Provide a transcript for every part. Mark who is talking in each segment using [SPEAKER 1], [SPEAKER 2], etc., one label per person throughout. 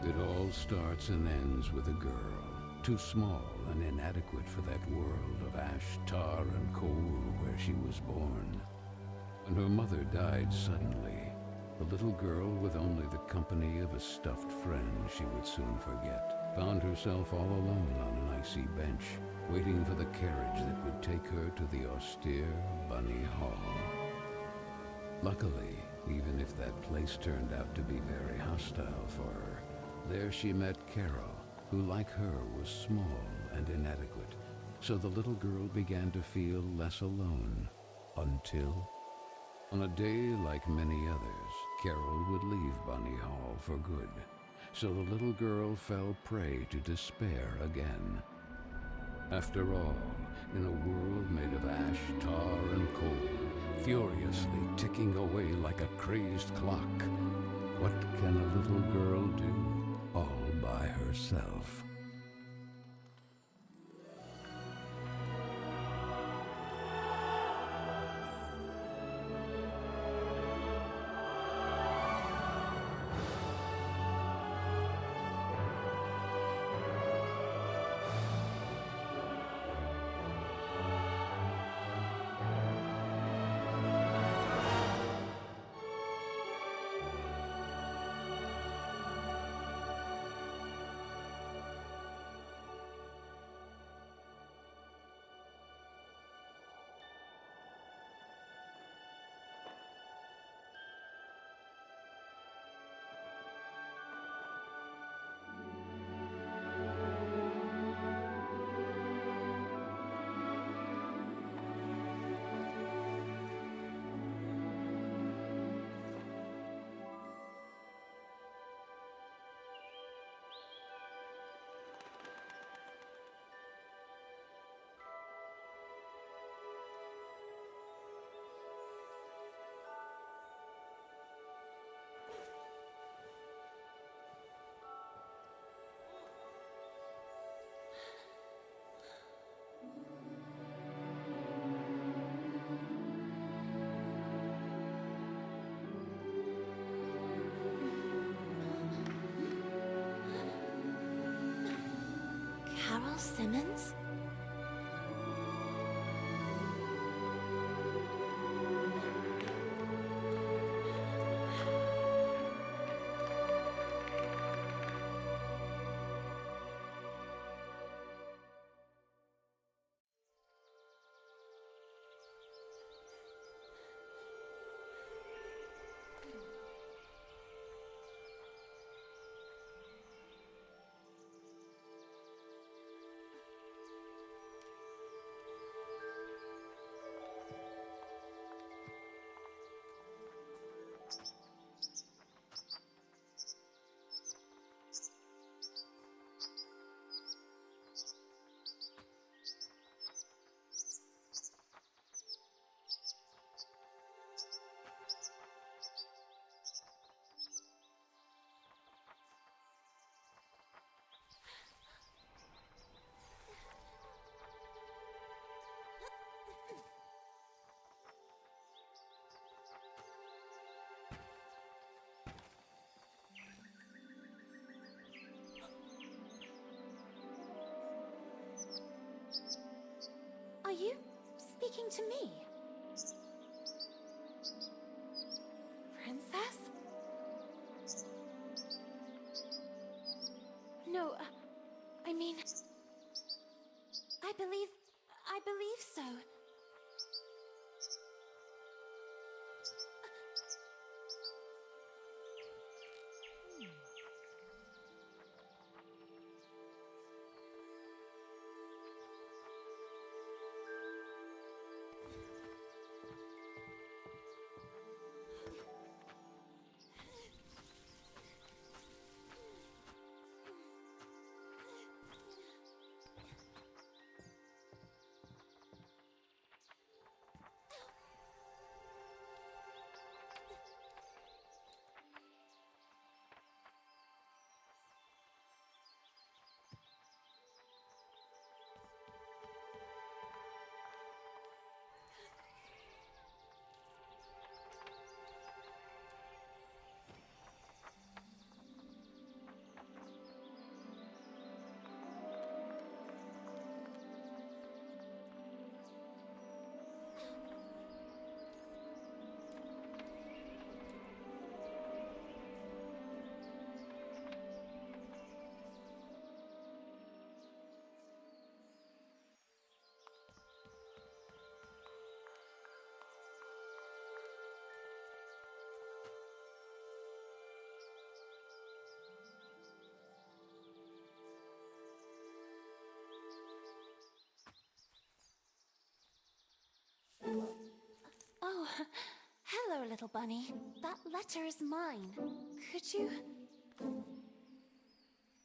[SPEAKER 1] It all starts and ends with a girl, too small and inadequate for that world of ash, tar, and coal where she was born. When her mother died suddenly, the little girl, with only the company of a stuffed friend she would soon forget, found herself all alone on an icy bench, waiting for the carriage that would take her to the austere Bunny Hall. Luckily, even if that place turned out to be very hostile for her, there she met Carol, who like her was small and inadequate, so the little girl began to feel less alone, until, on a day like many others, Carol would leave Bunny Hall for good, so the little girl fell prey to despair again. After all, in a world made of ash, tar, and coal, furiously ticking away like a crazed clock, what can a little girl do all by herself?
[SPEAKER 2] Carol Simmons? Are you speaking to me? Princess? No, I mean, I believe so. little bunny. That letter is mine. Could you...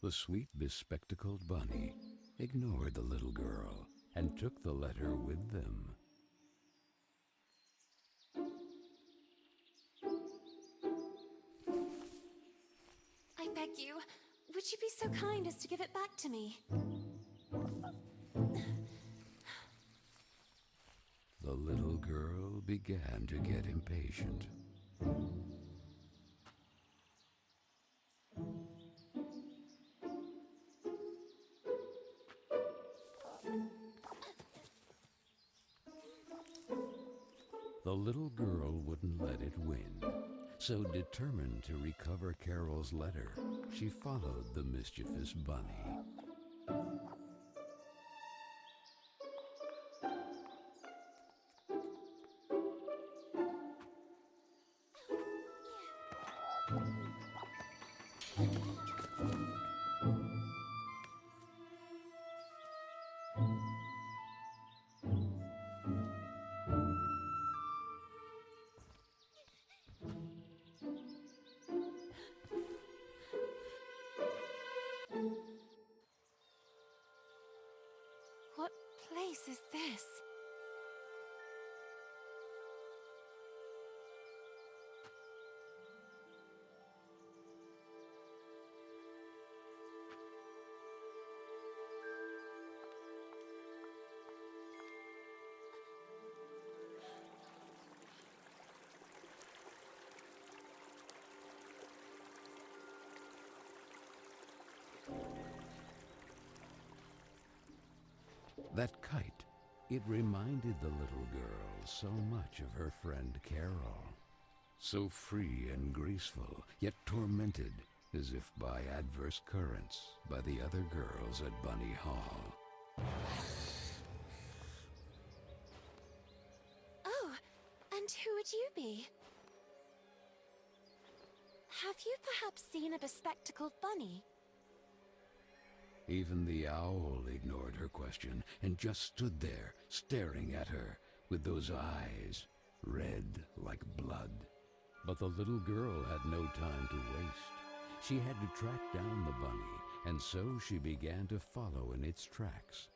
[SPEAKER 1] The sweet bespectacled bunny ignored the little girl and took the letter with them.
[SPEAKER 2] I beg you, would you be so kind as to give it back to me?
[SPEAKER 1] The little girl began to get impatient. The little girl wouldn't let it win, so determined to recover Carol's letter, she followed the mischievous bunny.
[SPEAKER 2] What place is this?
[SPEAKER 1] That kite, it reminded the little girl so much of her friend Carol. So free and graceful, yet tormented, as if by adverse currents, by the other girls at Bunny Hall.
[SPEAKER 2] Oh, and who would you be? Have you perhaps seen a bespectacled bunny?
[SPEAKER 1] Even the owl ignored her question and just stood there, staring at her, with those eyes, red like blood. But the little girl had no time to waste. She had to track down the bunny, and so she began to follow in its tracks.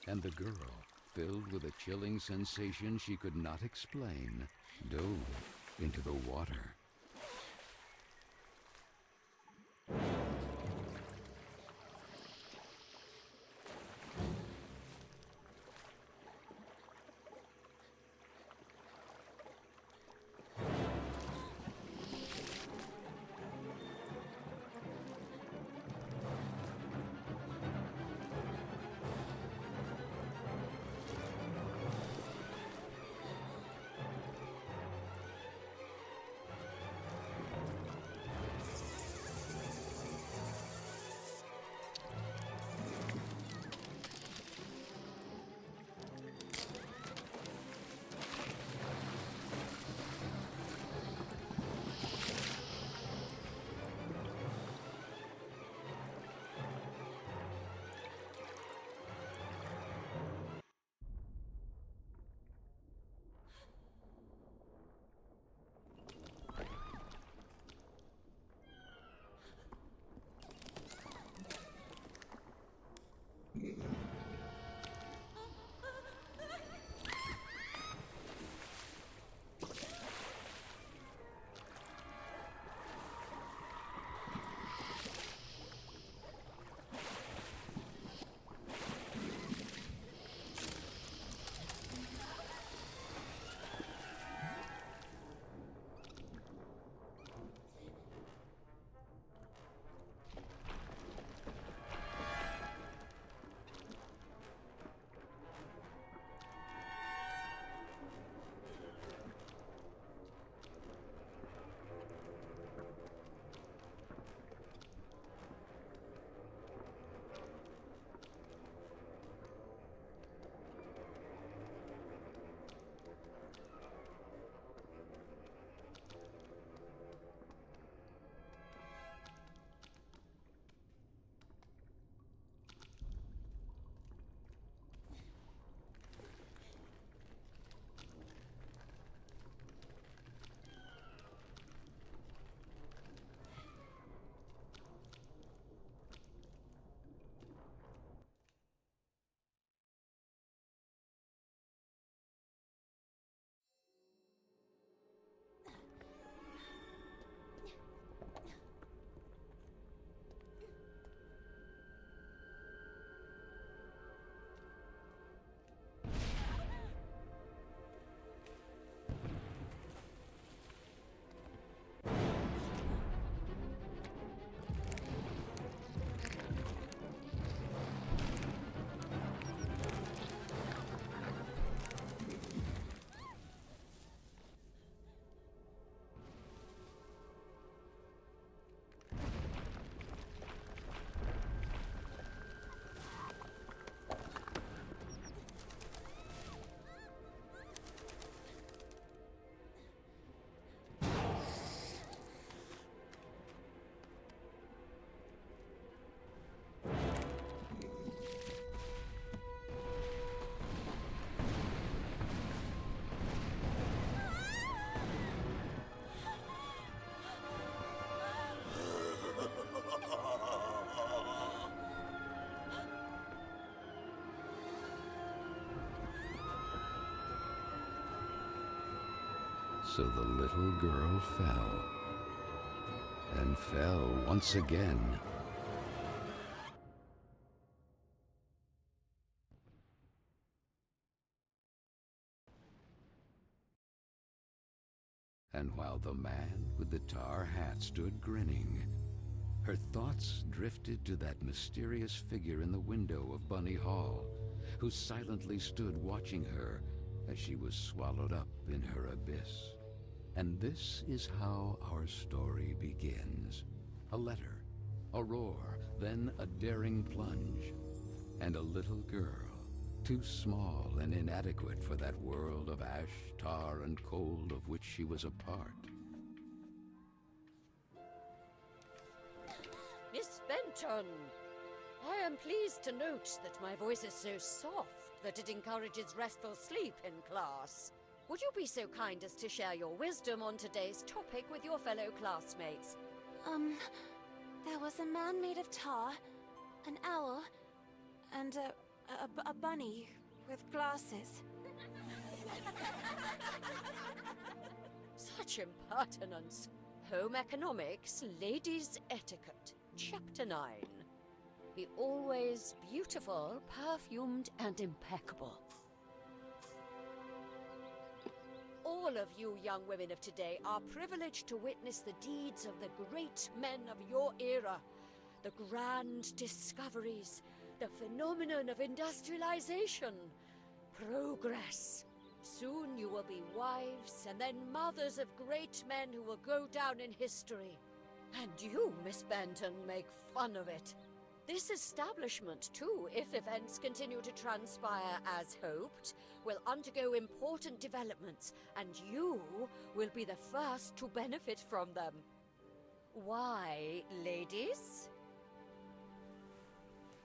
[SPEAKER 1] And the girl, filled with a chilling sensation she could not explain, dove into the water. So the little girl fell, and fell once again. And while the man with the tar hat stood grinning, her thoughts drifted to that mysterious figure in the window of Bunny Hall, who silently stood watching her as she was swallowed up in her abyss. And this is how our story begins. A letter, a roar, then a daring plunge, and a little girl, too small and inadequate for that world of ash, tar, and cold of which she was a part.
[SPEAKER 3] Miss Benton, I am pleased to note that my voice is so soft that it encourages restful sleep in class. Would you be so kind as to share your wisdom on today's topic with your fellow classmates?
[SPEAKER 2] There was a man made of tar, an owl, and a bunny with glasses.
[SPEAKER 3] Such impertinence. Home economics, ladies' etiquette, chapter 9. Be always beautiful, perfumed, and impeccable. All of you young women of today are privileged to witness the deeds of the great men of your era, the grand discoveries, the phenomenon of industrialization, progress. Soon you will be wives and then mothers of great men who will go down in history. And you, Miss Benton, make fun of it. This establishment, too, if events continue to transpire as hoped, will undergo important developments, and you will be the first to benefit from them. Why, ladies?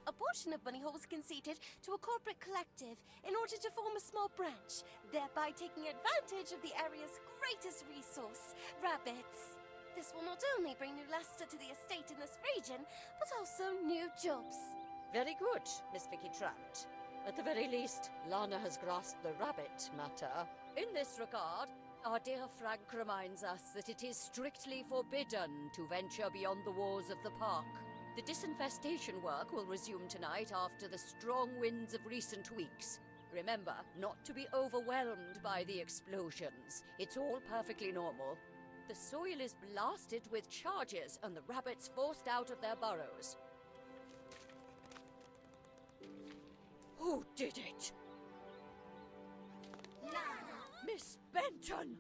[SPEAKER 4] A portion of Bunny Hall was conceded to a corporate collective in order to form a small branch, thereby taking advantage of the area's greatest resource, rabbits. This will not only bring new luster to the estate in this region, but also new jobs.
[SPEAKER 3] Very good, Miss Vicky Trout. At the very least, Lana has grasped the rabbit matter. In this regard, our dear Frank reminds us that it is strictly forbidden to venture beyond the walls of the park. The disinfestation work will resume tonight after the strong winds of recent weeks. Remember, not to be overwhelmed by the explosions. It's all perfectly normal. The soil is blasted with charges and the rabbits forced out of their burrows. Who did it?
[SPEAKER 4] Lana!
[SPEAKER 3] Miss Benton!